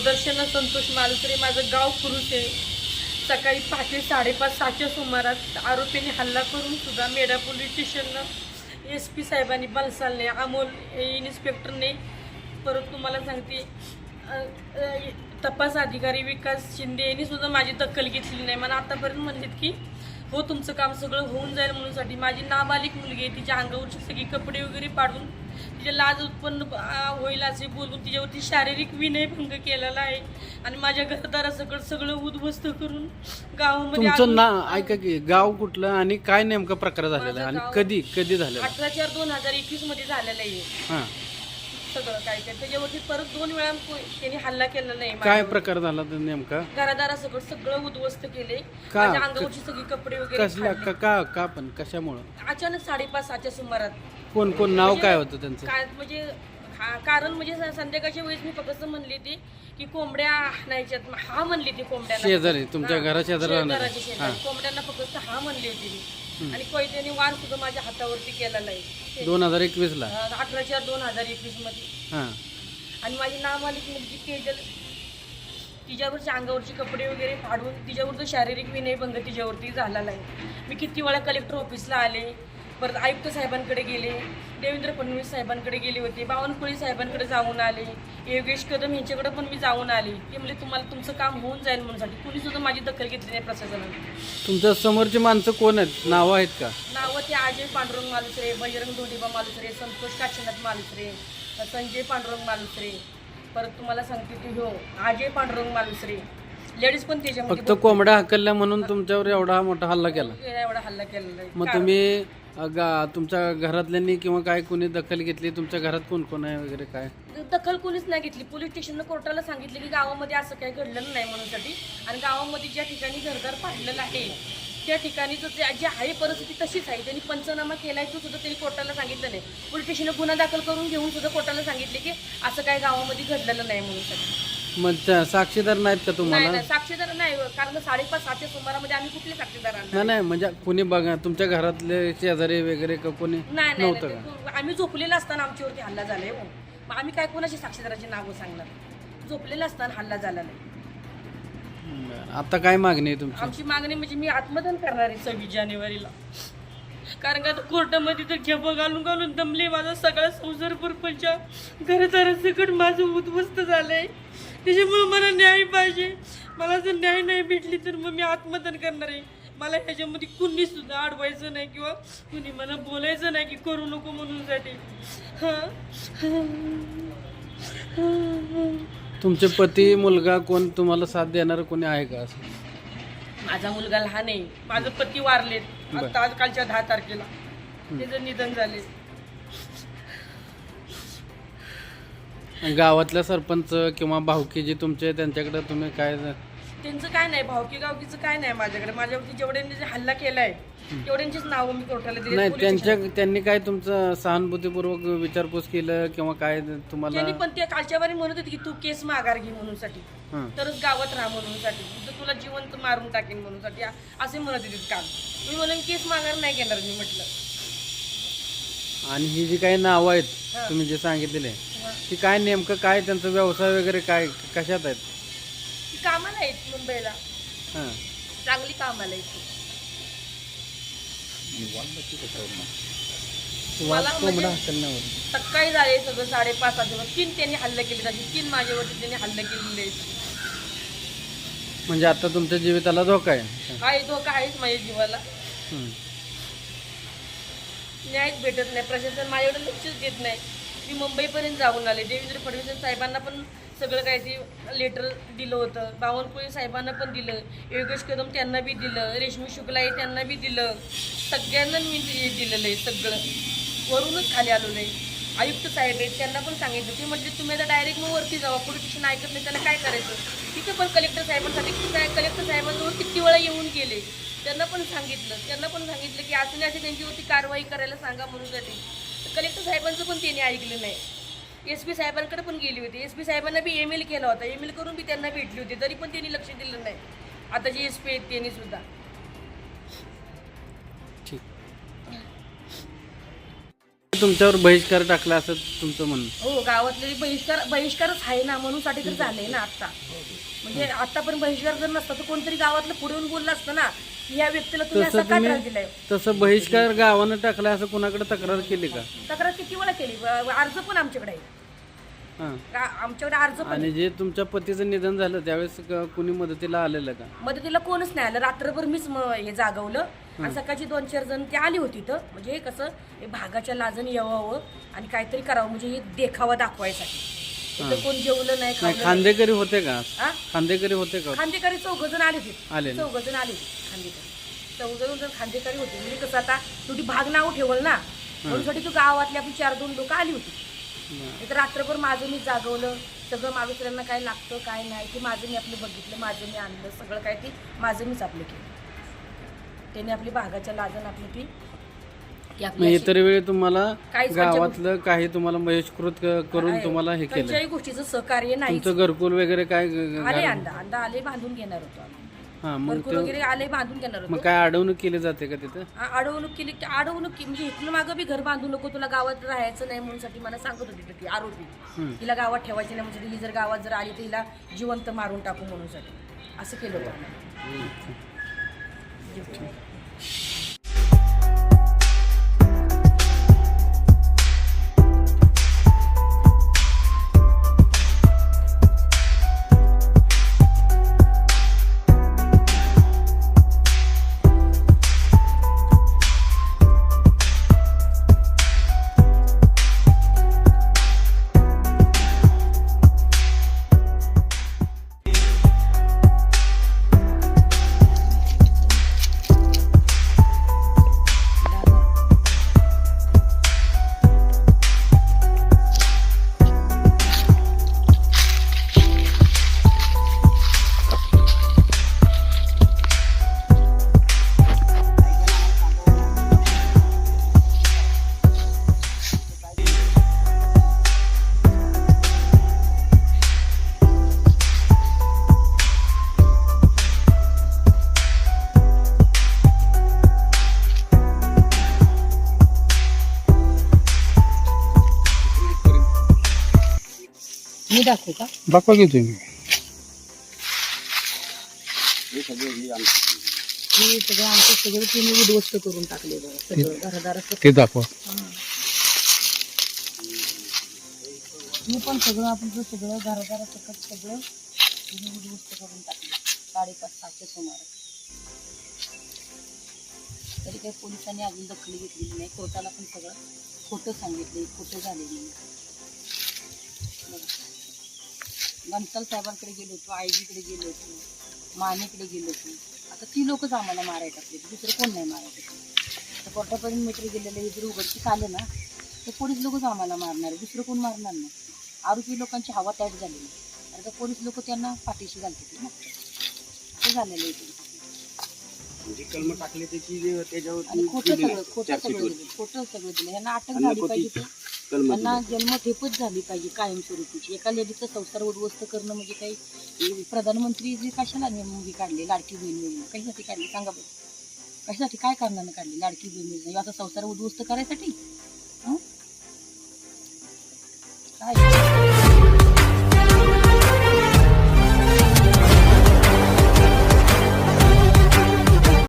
दर्शना संतोष मालुसरे, माझं गाव कुरुस आहे. सकाळी पहाटे 5:30-6च्या सुमारास आरोपीने हल्ला करून सुद्धा मेढा पोलीस स्टेशननं SP साहेबांनी बलसालने, अमोल इन्स्पेक्टरने, परत तुम्हाला सांगते तपास अधिकारी विकास शिंदे यांनी सुद्धा माझी दखल घेतली नाही. मला आतापर्यंत म्हणलेत की हो तुमचं काम सगळं होऊन जाईल म्हणूनसाठी. माझी नाबालिक मुलगी आहे, तिच्या अंगावरची सगळी कपडे वगैरे पाडून तिचे लाज उत्पन्न होईल असे बोलून तिच्यावरती शारीरिक विनयभंग केलेला आहे आणि माझ्या घरदारासकट सगळं उद्ध्वस्त करून गावामध्ये. तुमचं नाव ऐका की, गाव कुठलं आणि काय नेमका प्रकार झालेला आणि कधी कधी झालेला? 18/4/2021 मध्ये झालेलं आहे. हां, सगळं काय काय त्याच्यावरती परत 2 वेळा त्यांनी हल्ला केला नाही. काय प्रकार झाला तर नेमका? घरादारासकट सगळं उद्ध्वस्त केले. का? माझ्या अंगावरची सगळी कपडे वगैरे कसल्या फाडले. का का पण कशामुळं? अचानक 5:30-6च्या सुमारात. कोण कोण नाव काय होतं त्यांचं? काय म्हणजे कारण म्हणजे संध्याकाळच्या वेळेस मी फक्त म्हणली ती की कोंबड्या आणायच्यात. हा म्हणली ती कोंबड्यांना शेजारी तुमच्या घरा शेजारी घराच्या शेजारी कोंबड्यांना फक्त हा म्हणली होती मी. आणि कोयत्याने वार सुद्धा माझ्या हातावरती केलेला आहे 2021 ला. 18/4/2021 मध्ये. हां, आणि माझी नाबालिक मुलगी तेजल, तिच्यावरच्या अंगावरचे कपडे वगैरे फाडून तिच्यावरचं शारीरिक विनयभंग तिच्यावरती झालेला आहे. मी किती वेळा कलेक्टर ऑफिसला आले, परत आयुक्त साहेबांकडे गेले, देवेंद्र फडणवीस साहेबांकडे गेले होते, बावनकुळे साहेबांकडे जाऊन आले, योगेश कदम यांच्याकडे पण मी जाऊन आले. ते म्हणजे तुम्हाला तुमचं काम होऊन जाईल म्हणूनसाठी. कुणी सुद्धा माझी दखल घेतली नाही प्रशासनाने. तुमच्या समोरची माणसं कोण आहेत? नावं आहेत का? नावं ते अजय पांडुरंग मालुसरे, बजरंग धोंडीबा मालुसरे, संतोष काशीनाथ मालुसरे, संजय पांडुरंग मालुसरे, परत तुम्हाला सांगते की हो अजय पांडुरंग मालुसरे. लेडीज पण त्याच्यामध्ये फक्त कोंबड्या हकलल्या म्हणून तुमच्यावर एवढा मोठा हल्ला केला? एवढा हल्ला केलेला आहे. मग तुम्ही तुमच्या घरातल्यांनी किंवा काय कोणी दखल घेतली? तुमच्या घरात कोण कोण आहे वगैरे काय? दखल कोणीच नाही घेतली. पोलीस स्टेशननं कोर्टाला सांगितलं की गावामध्ये असं काही घडलेलं नाही म्हणूनसाठी. आणि गावामध्ये ज्या ठिकाणी घरदार पाडलेलं आहे त्या ठिकाणी तर जी आहे परिस्थिती तशीच आहे. त्यांनी पंचनामा केलाय तो सुद्धा त्यांनी कोर्टाला सांगितलं नाही. पोलीस स्टेशननं गुन्हा दाखल करून घेऊन सुद्धा कोर्टाला सांगितले की असं काही गावामध्ये घडलेलं नाही म्हणूनसाठी. मग साक्षीदार नाहीत का तुम्हाला? नाही साक्षीदार नाही, कारण 5:30-6च्या सुमारामध्ये आम्ही कुठले साक्षीदार आणणार? नाही नाही, म्हणजे कोणी बघा तुमच्या घरातले शेजारी वगैरे का कोणी नाही नव्हतं नाही, का? आम्ही झोपलेलं असताना आमच्यावरती हल्ला झालाय हो. मग आम्ही काय कोणाची साक्षीदाराची नावं सांगणार? झोपलेलं असताना हल्ला झाला नाही. बरं. आता काय मागणी आहे तुमची? आमची मागणी म्हणजे मी आत्मदान करणार आहे 26 जानेवारीला. कारण का कोर्टामध्ये तर खेप घालून घालून दमले. माझा सगळा संसार परपंचा घरदारासकट माझं उद्ध्वस्त झालंय. त्याच्यामुळे मला न्याय पाहिजे. मला जर न्याय नाही भेटली तर मग मी आत्मदान करणार आहे. मला ह्याच्यामध्ये कुणी सुद्धा अडवायचं नाही किंवा कुणी मला बोलायचं नाही की करू नको म्हणूनसाठी. तुमचे पती, मुलगा कोण तुम्हाला साथ देणार कोणी आहे का असं? माझा मुलगा लहान आहे. माझं पती वारलेत आता आजकालच्या 10 तारखेला. त्याचं निधन झाले. गावातल्या सरपंच किंवा भाऊकी जे तुमचे त्यांच्याकडे तुम्ही काय? त्यांचं काय नाही, भावकी गावकीचं काय नाही माझ्याकडे. माझ्यावरती जेवढ्यांनी हल्ला केलाय तेवढ्यांचीच नावं मी कोर्टाला दिली. नाही, त्यांनी काय तुमचं सहानुभूतीपूर्वक विचारपूस केलं किंवा काय तुम्हाला? त्यांनी पण ते कालच्या बारी म्हणत होते की तू केस माघार घे म्हणूनसाठी, हां. तरच गावात राहा म्हणूनसाठी, तर तुला जिवंत मारून टाकेन म्हणूनसाठी असे म्हणत होते काल. मी म्हणून केस माघार नाही घेणार मी म्हटलं. आणि ही जी काही नावं आहेत तुम्ही जे सांगितलेले ती काय नेमकं काय त्यांचा व्यवसाय वगैरे काय कशात आहेत? ती कामाला आहेत मुंबईला, हां. चांगली कामाला आहेत. मला कोंबडा म्हणजे हकलण्यावर सकाळी झाले सगळं 5:30 3 त्यांनी हल्ले केले. त्याचे 3 माझ्यावरती त्यांनी हल्ले केलेले आहेत. म्हणजे आता तुमच्या जीविताला धोका आहे? आहे, धोका आहेच माझ्या जीवाला. हं. न्यायच भेटत नाही. प्रशासन माझ्याकडे लक्षच देत नाही. मी मुंबईपर्यंत जाऊन आले. देवेंद्र फडणवीस साहेबांना पण सगळं काही ते लेटर दिलं होतं. बावनकुळे साहेबांना पण दिलं. योगेश कदम त्यांना बी दिलं. रेशमी शुक्ला आहे त्यांना बी दिलं. सगळ्यांना मी दिलेलं आहे. सगळं वरूनच खाली आलेलं आहे. आयुक्त साहेब आहेत त्यांना पण सांगितलं. ते म्हटले तुम्ही आता डायरेक्ट मग वरती जावा. पोलीस स्टेशन ऐकत नाही त्याला काय करायचं? तिथे पण कलेक्टर साहेबांसाठी कलेक्टर साहेबांजवळ किती वेळा येऊन गेले. त्यांना पण सांगितलं की असं नाही, त्यांच्यावरती कारवाई करायला सांगा म्हणूनसाठी. कलेक्टर साहेबांचं पण त्यांनी ऐकलं नाही. SP साहेबांकडे पण गेली होती. SP साहेबांना बी email केला होता. email करून बी त्यांना भेटली होती, तरी पण त्यांनी लक्ष दिलं नाही. आता जे SP आहेत त्यांनी सुद्धा. तुमच्यावर बहिष्कार टाकला असं तुमचं म्हणणं. हो, गावातले बहिष्कारच आहे ना, म्हणून साठी तर झालंय ना आता. म्हणजे आता पण बहिष्कार जर नसता तर कोणतरी गावातलं पुढे येऊन बोललं असतं ना, या व्यक्तीला तुम्ही तसं असा का त्रास तुम्ही दिलाय. तसं बहिष्कार गावानं टाकला असं कुणाकडे तक्रार केली का? तक्रार किती वेळा केली, अर्ज पण आमच्याकडे आहे. हां. आमच्याकडे अर्ज पण आणि जे तुमच्या पतीचं निधन झालं त्यावेळेस कुणी मदतीला आलेलं का? मदतीला कोणच नाही आलं. रात्रभर मीच हे जागवलं आणि सकाळची 2-4 जण ते आली होती. तर म्हणजे हे कसं, हे भागाच्या लाजण यावं आणि काहीतरी करावं, म्हणजे हे देखावा दाखवायसाठी. इथं कोण जेवलं नाही, नाही, खाल्लं नाही. खांदेकरी होते का? हा? खांदेकरी होते का? खांदेकरी 4 जण आले होते. आले ना. 4 जण आले होते खांदेकरी. 4 जण खांदेकरी होते. म्हणजे कसं आता शेवटी भाग नाव ठेवल ना, म्हणून शेवटी तू गावातली आपली 4-2 लोक आली होती. इथं रात्रभर माझं मी जागवलं, सगळं माणूसऱ्यांना काय लागतं काय नाही ते माझं मी आपलं बघितलं, माझं मी आणलं, सगळं काय ते माझं मीच आपलं केलं. त्याने आपली भागाच्या लाजण आपली ती की आपली मग अशी इतर वेळी तुम्हाला काहीच गावातलं काही तुम्हाला बहिष्कृत करून आहे. तुम्हाला हे केलं? कोणत्याही गोष्टीचं सहकार्य नाही. तुमचं घरकुल वगैरे काय आले अंदा आले बांधून घेणार होतो आम्ही. हां, मग घरकुल वगैरे आले बांधून घेणार मग होतो. काय अडवणूक केली जाते का तिथं? अडवणूक केली की म्हणजे इथलं मागं बी घर बांधू नको, तुला गावात राहायचं नाही म्हणून साठी मला सांगत होती ती आरोपी. हिला गावात ठेवायची नाही म्हणजे ही जर गावात जर आली तर हिला जिवंत मारून टाकू म्हणून साठी असं केलं होतं आम्ही. मी दाखवू का? दाखवा की तुम्ही. हे सगळं आमचं सगळं तुम्ही उद्ध्वस्त करून टाकले बघा, सगळं घरदाराचं. ते दाखवा. मी पण सगळं आपलं सगळं घरदाराचं सगळं तुम्ही उद्ध्वस्त करून टाकले. 5:30-6च्या सुमारास. तरी काही पोलिसांनी अजून दखल घेतलेली नाही. कोर्टाला पण सगळं खोटं सांगितले, खोटं झालेलं नाही. गंटल साहेबांकडे गेलो होतो, आयजीकडे गेलो होतो, मानेकडे गेलो होतो. आता ती लोकच आम्हाला मारायला टाकले, दुसरं कोण नाही मारायला टाकले. तर कोर्टापर्यंत मीटर गेलेलं हे जर उघडकीस आलं ना तर पोलीस लोकच आम्हाला मारणार, दुसरं कोण मारणार नाही. आरोपी लोकांची हवा तयार झालेली, आता पोलीस लोक त्यांना पाठीशी घालतात ना, असं झालेलं आहे. म्हणजे कलम टाकले त्याची त्याच्यावर आणि खोटं सगळं दिलं. यांना अटक झाली पाहिजे, त्यांना जन्मठेपच झाली पाहिजे कायमस्वरूपीची. एका लेडीचा संसार उद्ध्वस्त करणं म्हणजे काही प्रधानमंत्री जे कशाला नियम काढले लाडकी बहीण योजना कशासाठी काढली सांगा बरं? कशासाठी काय कारणानं काढली लाडकी बहीण योजना? आता संसार उद्ध्वस्त करायसाठी काय